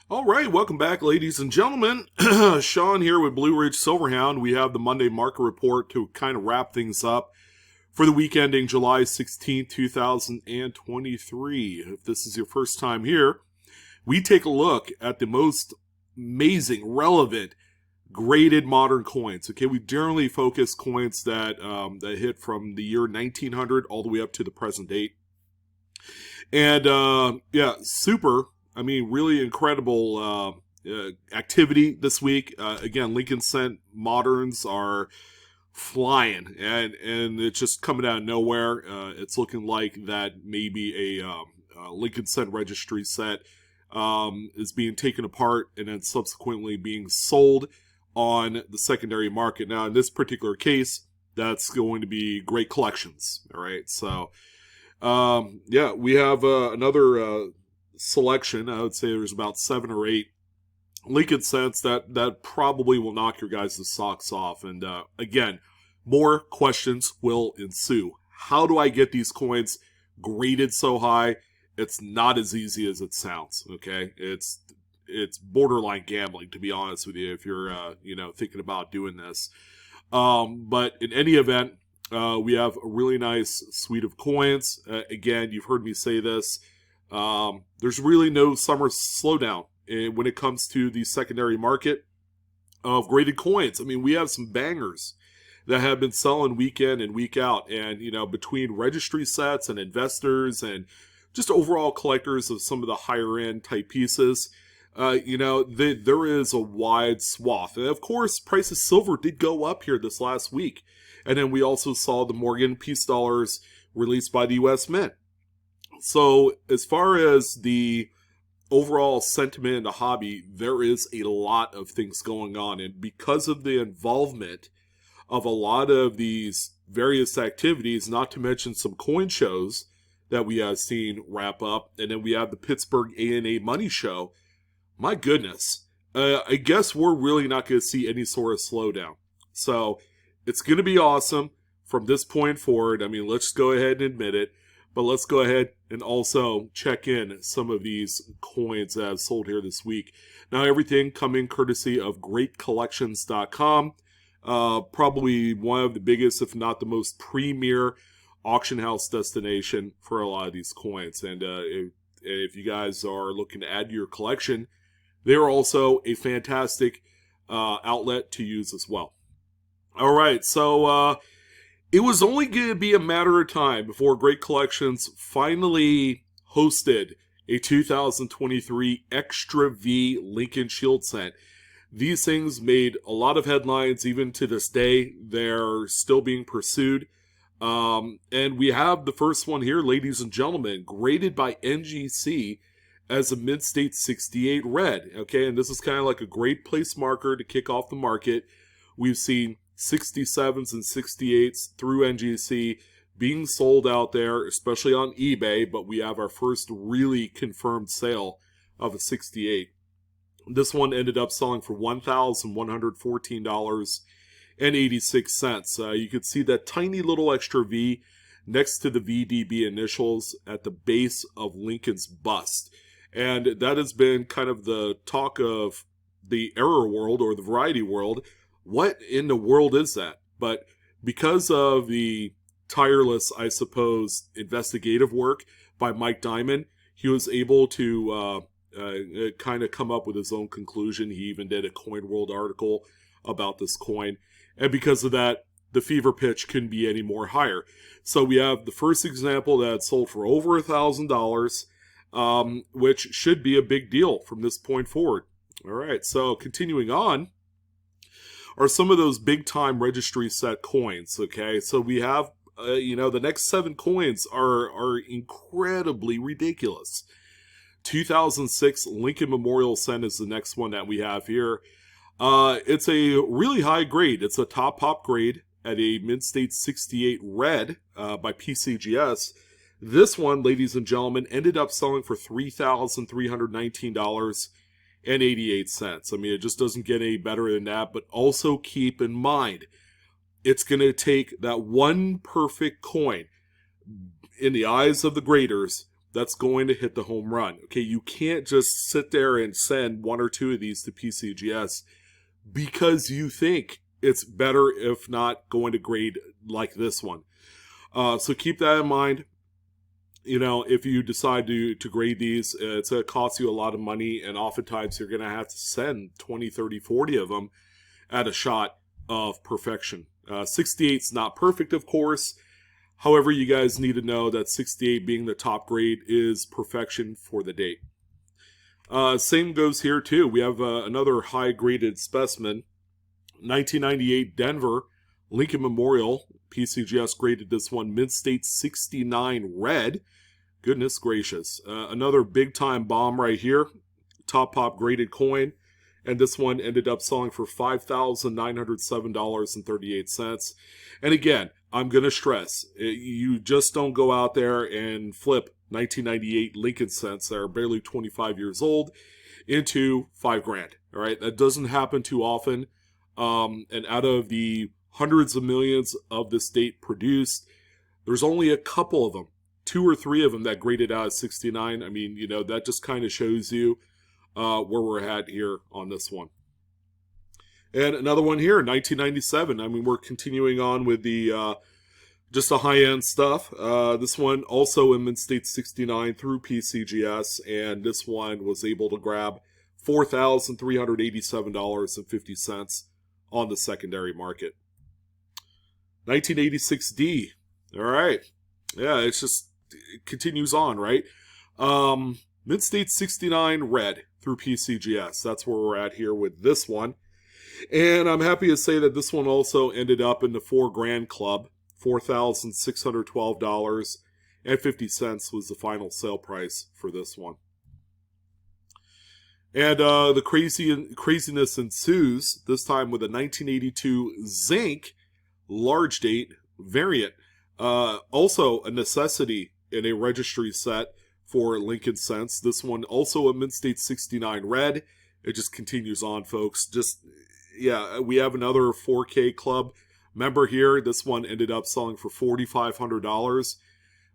All right, welcome back, ladies and gentlemen. Sean here with Blue Ridge Silverhound. We have the Monday market report to kind of wrap things up for the week ending July 16th, 2023. If this is your first time here, we take a look at the most amazing, relevant, graded modern coins. Okay, we generally focus coins that hit from the year 1900 all the way up to the present date. And really incredible activity this week. Again, Lincoln Cent moderns are flying, and it's just coming out of nowhere. It's looking like that maybe a Lincoln Cent registry set is being taken apart and then subsequently being sold on the secondary market. Now, in this particular case, that's going to be great collections. All right, so we have another selection. I would say there's about 7 or 8 Lincoln Cents that probably will knock your guys' socks off. And again, more questions will ensue. How do I get these coins graded so high? It's not as easy as it sounds. Okay, it's borderline gambling, to be honest with you, if you're thinking about doing this. But in any event, we have a really nice suite of coins. Again, you've heard me say this. There's really no summer slowdown when it comes to the secondary market of graded coins. I mean, we have some bangers that have been selling week in and week out. And, between registry sets and investors and just overall collectors of some of the higher end type pieces, there is a wide swath. And of course, price of silver did go up here this last week. And then we also saw the Morgan Peace Dollars released by the U.S. Mint. So as far as the overall sentiment in the hobby, there is a lot of things going on. And because of the involvement of a lot of these various activities, not to mention some coin shows that we have seen wrap up, and then we have the Pittsburgh A&A Money Show, my goodness, I guess we're really not going to see any sort of slowdown. So it's going to be awesome from this point forward. I mean, let's go ahead and admit it. But let's go ahead and also check in some of these coins that have sold here this week. Now, everything coming courtesy of GreatCollections.com. Probably one of the biggest, if not the most premier auction house destination for a lot of these coins. And if you guys are looking to add to your collection, they're also a fantastic outlet to use as well. All right, so it was only going to be a matter of time before Great Collections finally hosted a 2023 Extra V Lincoln Shield Cent. These things made a lot of headlines. Even to this day, they're still being pursued. And we have the first one here, ladies and gentlemen, graded by NGC as a Mid-State 68 red. Okay, and this is kind of like a great place marker to kick off the market. We've seen 67s and 68s through NGC being sold out there, especially on eBay, but we have our first really confirmed sale of a 68. This one ended up selling for $1,114.86. You could see that tiny little extra V next to the VDB initials at the base of Lincoln's bust. And that has been kind of the talk of the error world or the variety world. What in the world is that? But because of the tireless, I suppose, investigative work by Mike Diamond, he was able to kind of come up with his own conclusion. He even did a Coin World article about this coin. And because of that, the fever pitch couldn't be any more higher. So we have the first example that sold for over $1,000, which should be a big deal from this point forward. All right, so continuing on are some of those big-time registry set coins, okay? So we have, the next 7 coins are incredibly ridiculous. 2006 Lincoln Memorial Cent is the next one that we have here. It's a really high grade. It's a top pop grade at a Mid-State 68 red by PCGS. This one, ladies and gentlemen, ended up selling for $3,319.88. I mean, it just doesn't get any better than that. But also keep in mind, it's going to take that one perfect coin in the eyes of the graders that's going to hit the home run. Okay, you can't just sit there and send one or two of these to PCGS because you think it's better if not going to grade like this one. So keep that in mind. You know, if you decide to grade these, it's going to cost you a lot of money, and oftentimes you're going to have to send 20, 30, 40 of them at a shot of perfection. 68's not perfect, of course. However, you guys need to know that 68 being the top grade is perfection for the date. Same goes here too. We have another high graded specimen. 1998 Denver Lincoln Memorial. PCGS graded this one Mid-State 69 red. Goodness gracious. Another big time bomb right here. Top pop graded coin. And this one ended up selling for $5,907.38. And again, I'm going to stress, you just don't go out there and flip 1998 Lincoln cents that are barely 25 years old into $5,000. All right, that doesn't happen too often. And out of the hundreds of millions of this date produced, there's only a couple of them, 2 or 3 of them that graded out at 69. I mean, you know, that just kind of shows you where we're at here on this one. And another one here, 1997. I mean, we're continuing on with the just the high-end stuff. This one also in Mid-State 69 through PCGS, and this one was able to grab $4,387.50 on the secondary market. 1986D. All right. Yeah, it continues on, right? Mid-State 69 red through PCGS. That's where we're at here with this one. And I'm happy to say that this one also ended up in the $4,000 club. $4,612.50 was the final sale price for this one. And the craziness ensues, this time with a 1982 zinc large date variant. Also a necessity in a registry set for Lincoln cents. This one also a Mid-State 69 red. It just continues on, folks. Yeah, we have another 4K club member here. This one ended up selling for $4,500.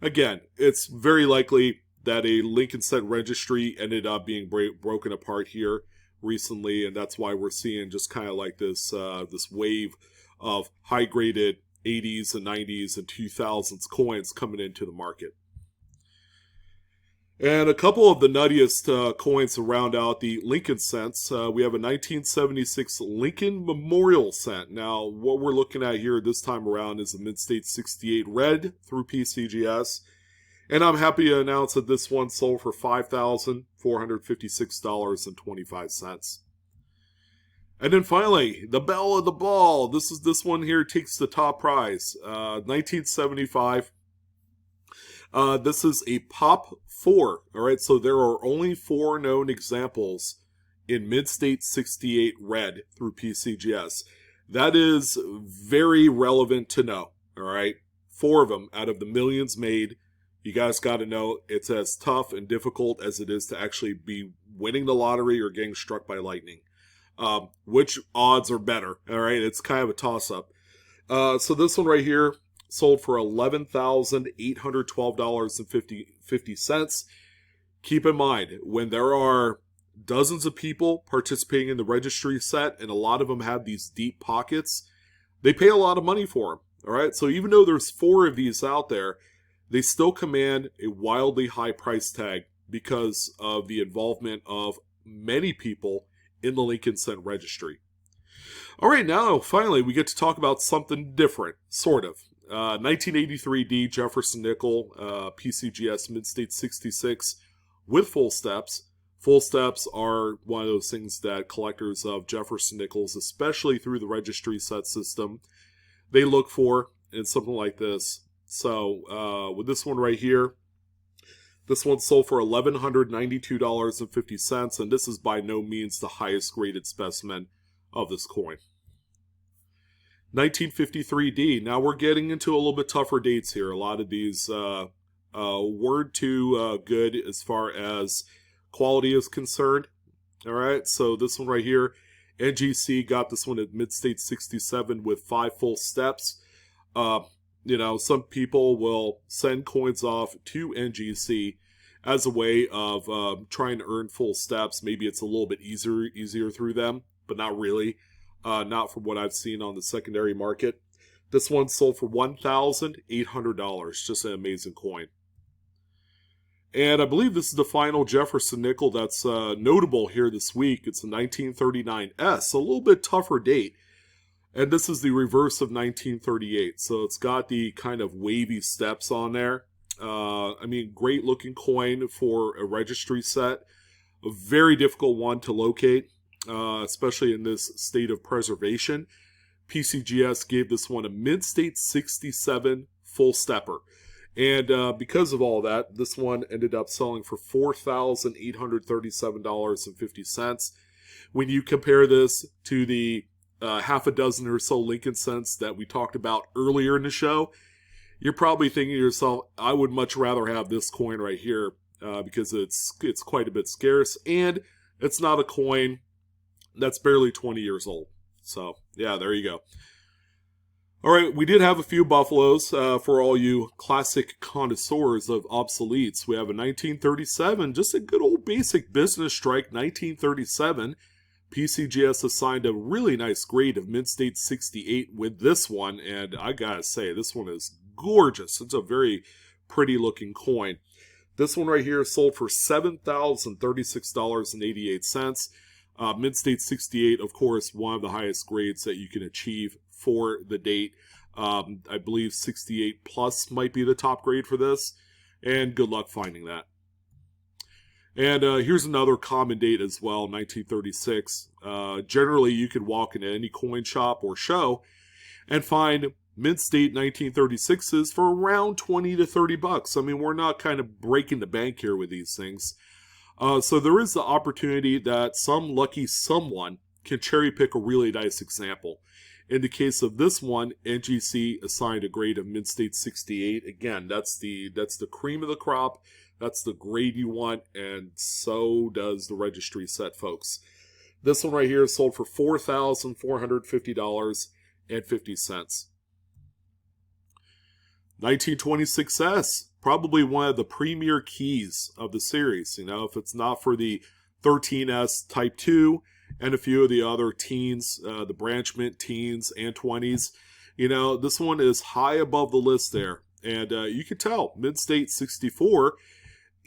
Again, it's very likely that a Lincoln cent registry ended up being broken apart here recently, and that's why we're seeing just kind of like this this wave of high-graded 80s and 90s and 2000s coins coming into the market. And a couple of the nuttiest coins to round out the Lincoln cents. We have a 1976 Lincoln Memorial cent. Now, what we're looking at here this time around is a Mid-State 68 red through PCGS. And I'm happy to announce that this one sold for $5,456.25. And then finally, the belle of the ball. This one here takes the top prize. 1975. This is a Pop 4. All right, so there are only 4 known examples in Mid-State 68 red through PCGS. That is very relevant to know. All right, 4 of them out of the millions made. You guys got to know it's as tough and difficult as it is to actually be winning the lottery or getting struck by lightning. Which odds are better? All right, it's kind of a toss-up. So this one right here sold for $11,812.50. Keep in mind, when there are dozens of people participating in the registry set, and a lot of them have these deep pockets, they pay a lot of money for them. All right, so even though there's 4 of these out there, they still command a wildly high price tag because of the involvement of many people in the Lincoln cent registry. All right, now finally we get to talk about something different, sort of. 1983 Jefferson Nickels, PCGS Mid-State 66 with full steps. Full steps are one of those things that collectors of Jefferson Nickels, especially through the registry set system, they look for in something like this. So with this one right here, this one sold for $1,192.50, and this is by no means the highest graded specimen of this coin. 1953D. Now we're getting into a little bit tougher dates here. A lot of these weren't too good as far as quality is concerned. All right, so this one right here, NGC got this one at Mid-State 67 with 5 full steps. You know, some people will send coins off to NGC as a way of trying to earn full steps. Maybe it's a little bit easier through them, but not really. Not from what I've seen on the secondary market. This one sold for $1,800. Just an amazing coin. And I believe this is the final Jefferson nickel that's notable here this week. It's a 1939S, a little bit tougher date. And this is the reverse of 1938. So it's got the kind of wavy steps on there. I mean, great looking coin for a registry set. A very difficult one to locate, especially in this state of preservation. PCGS gave this one a mid-state 67 full stepper. And because of all that, this one ended up selling for $4,837.50. When you compare this to the half a dozen or so Lincoln cents that we talked about earlier in the show, you're probably thinking to yourself, I would much rather have this coin right here because it's quite a bit scarce, and it's not a coin that's barely 20 years old. So, yeah, there you go. All right, we did have a few Buffaloes for all you classic connoisseurs of obsoletes. We have a 1937, just a good old basic business strike, 1937. PCGS assigned a really nice grade of mid-state 68 with this one, and I gotta say, this one is gorgeous. It's a very pretty looking coin. This one right here sold for $7,036.88. Mid-state 68, of course, one of the highest grades that you can achieve for the date. I believe 68 plus might be the top grade for this, and good luck finding that. And here's another common date as well, 1936. Generally, you could walk into any coin shop or show and find mid-state 1936s for around 20 to 30 bucks. I mean, we're not kind of breaking the bank here with these things. So there is the opportunity that some lucky someone can cherry pick a really nice example. In the case of this one, NGC assigned a grade of mid-state 68. Again, that's the cream of the crop. That's the grade you want, and so does the registry set, folks. This one right here is sold for $4,450.50. 1926S, probably one of the premier keys of the series. You know, if it's not for the 13S Type 2 and a few of the other teens, the branch mint teens and 20s, you know, this one is high above the list there. And you can tell, mid-state 64,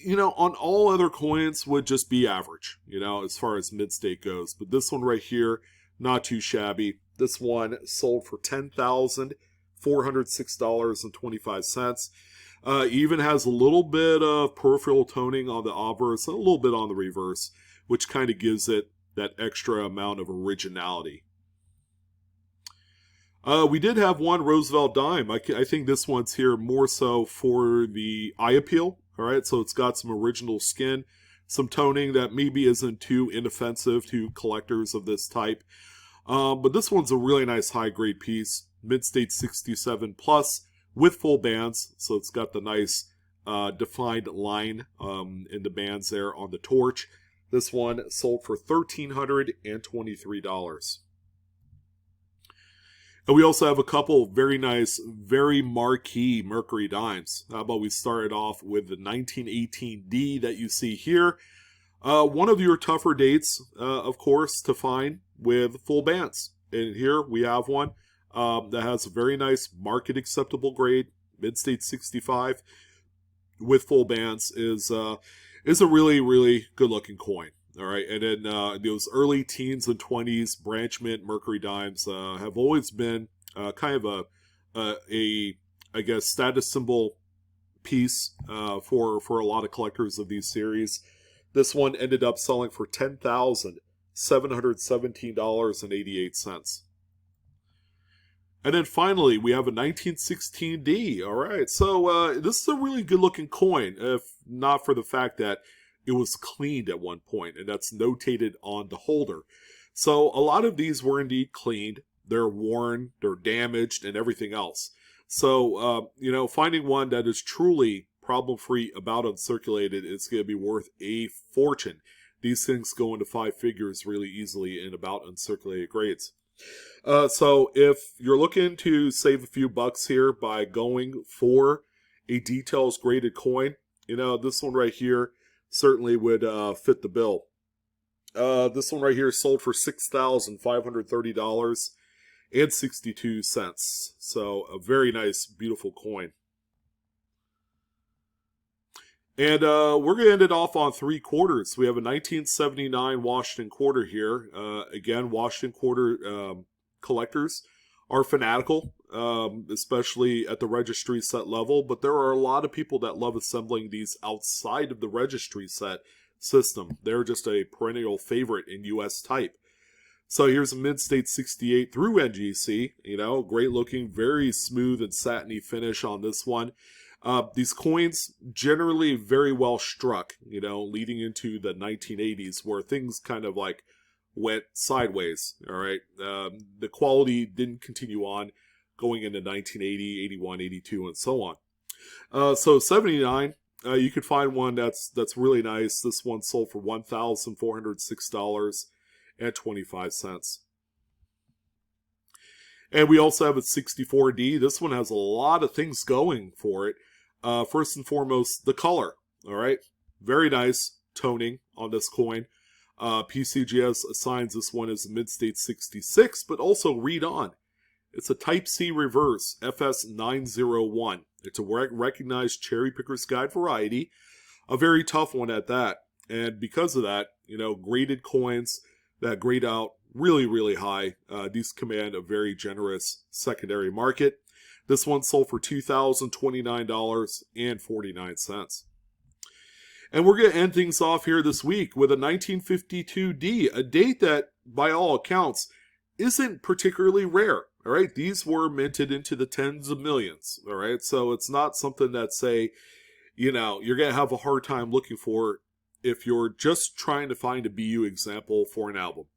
you know, on all other coins would just be average, you know, as far as mid-state goes. But this one right here, not too shabby. This one sold for $10,406.25. Even has a little bit of peripheral toning on the obverse and a little bit on the reverse, which kind of gives it that extra amount of originality. We did have one Roosevelt dime. I think this one's here more so for the eye appeal. All right, so it's got some original skin, some toning that maybe isn't too inoffensive to collectors of this type. But this one's a really nice high-grade piece, mid-state 67 plus with full bands. So it's got the nice defined line in the bands there on the torch. This one sold for $1,323. And we also have a couple very nice, very marquee Mercury dimes. How about we started off with the 1918D that you see here. One of your tougher dates, of course, to find with full bands. And here we have one that has a very nice market acceptable grade, mid-state 65 with full bands is a really, really good looking coin. All right, and then those early teens and 20s branch mint Mercury dimes have always been kind of a I guess status symbol piece for a lot of collectors of these series. This one ended up selling for $10,717.88. And then finally, we have a 1916D. All right, so this is a really good looking coin, if not for the fact that it was cleaned at one point, and that's notated on the holder. So a lot of these were indeed cleaned. They're worn, they're damaged, and everything else. So, you know, finding one that is truly problem-free about uncirculated is going to be worth a fortune. These things go into 5 figures really easily in about uncirculated grades. So if you're looking to save a few bucks here by going for a details graded coin, you know, this one right here certainly would fit the bill. This one right here sold for $6,530.62. So a very nice, beautiful coin. And we're going to end it off on 3 quarters. We have a 1979 Washington quarter here. Again, Washington quarter collectors are fanatical, especially at the registry set level. But there are a lot of people that love assembling these outside of the registry set system. They're just a perennial favorite in U.S. type. So here's a Mid-State 68 through NGC. You know, great looking, very smooth and satiny finish on this one. These coins generally very well struck, you know, leading into the 1980s where things kind of like went sideways, all right? The quality didn't continue on going into 1980, 81, 82, and so on. So 79, you could find one that's really nice. This one sold for $1,406.25. And we also have a 64D. This one has a lot of things going for it. First and foremost, the color. All right, very nice toning on this coin. PCGS assigns this one as a Mid-State 66, but also read on. It's a Type C reverse, FS901. It's a recognized cherry picker's guide variety, a very tough one at that. And because of that, you know, graded coins that grade out really, really high. These command a very generous secondary market. This one sold for $2,029.49. And we're going to end things off here this week with a 1952D, a date that, by all accounts, isn't particularly rare. All right, these were minted into the tens of millions. All right, so it's not something that, say, you know, you're going to have a hard time looking for if you're just trying to find a BU example for an album.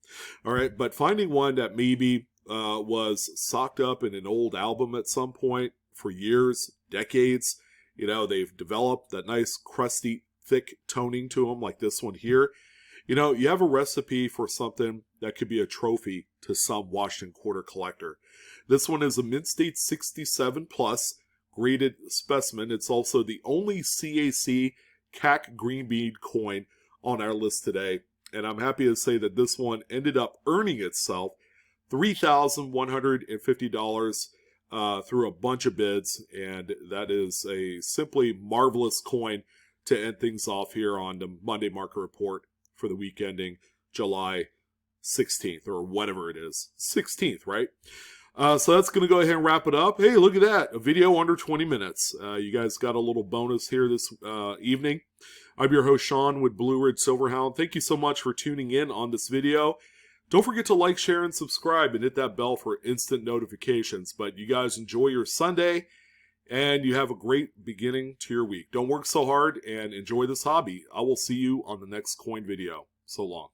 All right, but finding one that maybe was socked up in an old album at some point for years, decades, you know, they've developed that nice crusty, thick toning to them like this one here. You know, you have a recipe for something that could be a trophy to some Washington quarter collector. This one is a Mid-State 67 plus graded specimen. It's also the only CAC CAC green bead coin on our list today. And I'm happy to say that this one ended up earning itself $3,150 through a bunch of bids. And that is a simply marvelous coin to end things off here on the Monday Market Report for the week ending July 16th or whatever it is. 16th, right? So that's going to go ahead and wrap it up. Hey, look at that. A video under 20 minutes. You guys got a little bonus here this evening. I'm your host, Sean, with Blue Ridge Silverhound. Thank you so much for tuning in on this video. Don't forget to like, share, and subscribe, and hit that bell for instant notifications. But you guys enjoy your Sunday, and you have a great beginning to your week. Don't work so hard, and enjoy this hobby. I will see you on the next coin video. So long.